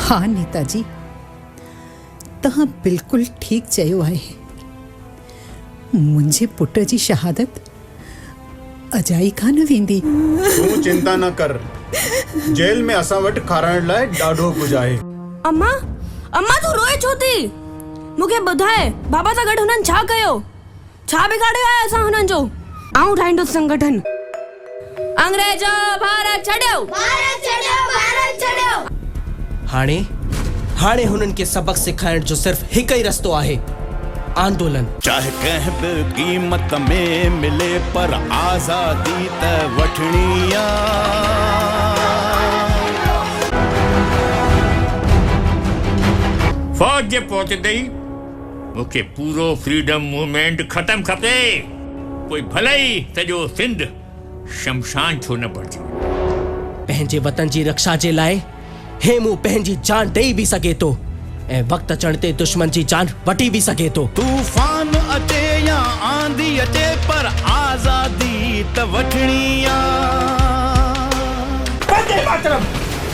हाँ नेताजी, तहां बिल्कुल ठीक चयो आहे। मुंहिंजे पुट जी शहादत अजाई कान वेंदी। तू चिंता न कर, जेल में असां वटि खाराइण लाइ ॾाढो कुझु आहे। अम्मा, अम्मा तू रोए छो थी? मूंखे ॿुधाए, बाबा सां गॾु हुननि छा कयो? छा बिगाड़ियो आहे असां हुननि जो? आऊं ठाहींदुसि संगठन। अंग्रेजो भारत छॾियो, भारत छॾियो, भारत छॾियो। हाणे हुननि खे सबक सिखाइण जो सिर्फ़ हिकु ई रस्तो आहे, आंदोलन। चाहे कंहिं बि क़ीमत में मिले पर आज़ादी त वठणी आ। फौज जे पहुचंदे ई मूंखे पूरो फ्रीडम मूवमेंट ख़त्म खपे। कोई भले ई सॼो सिंध शमशान छो न बणिजे। पंहिंजे वतन जी रक्षा जे लाइ हेमू पंहिंजी जान ॾेई बि सघे थो ऐं वक़्तु अचण ते दुश्मन जी जान वठी बि सघे थो। तूफान अचे या आंधी अचे पर आज़ादी त वठणी आ। वंदे मातरम,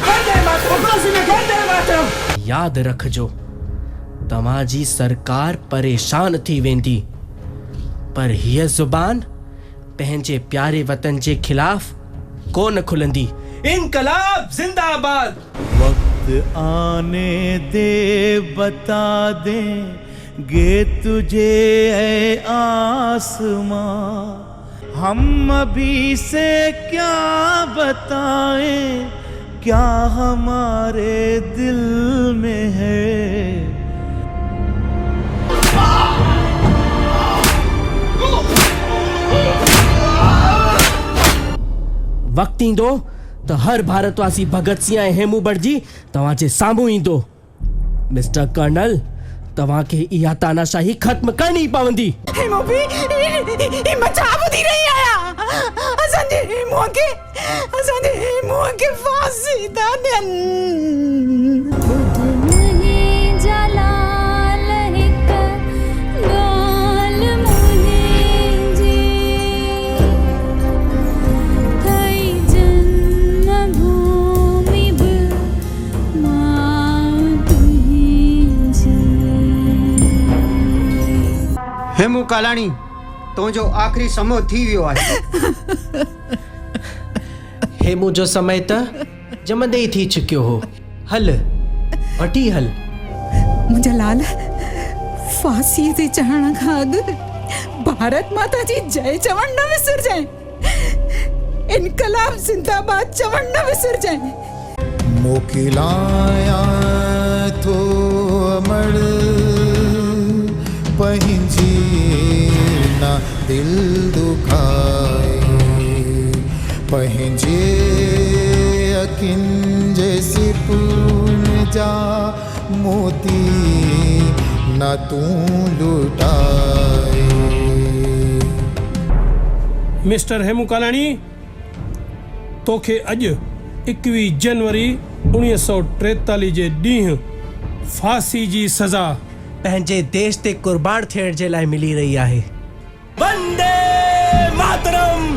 वंदे मातरम। यादि रखजो, तव्हांजी सरकार परेशान थी वेंदी, पर हीअ ज़ुबान पंहिंजे प्यारे वतन जे खिलाफ कोन खुलंदी। इनकलाब जिंदाबाद। वक्त आने दे बता देंगे तुझे ऐ आसमां, हम अभी से क्या बताएं, क्या हमारे दिल में है। वक्त ईंदो तो हर भारतवासी भगत सिंह ऐं हेमू बणजी तव्हांजे साम्हूं ईंदो। मिस्टर कर्नल, तव्हांखे इहा तानाशाही ख़त्म करणी पवंदी। हेमू भी मचा ॿुधी रही आहियां। असांजे हेमूअ खे फांसी था ॾियनि। हेमू कालाणी, तुंहिंजो आख़िरी समो थी वियो आहे। हेमू जो समय त जमंदे ई थी चुकियो हो। हल वठी हल। मुंहिंजा लाल, फांसीअ ते चढ़ण खां अॻु भारत माता जी जय चवण न विसरजांइ। इनकलाब जिंदाबाद चवण न विसरजांइ। मोकिलाया थो अमर पंहिंजी ना दिल दुखाए, पंहिंजे अखियुनि जे सिपुन जा मोती ना तूं लुटाए। मिस्टर हेमू कालाणी, तोखे अॼु 21 जनवरी 1943 जे ॾींहुं फांसी जी सज़ा पंहिंजे देश ते कुर्बान थियण जे लाइ मिली रही आहे। वंदे मातरम।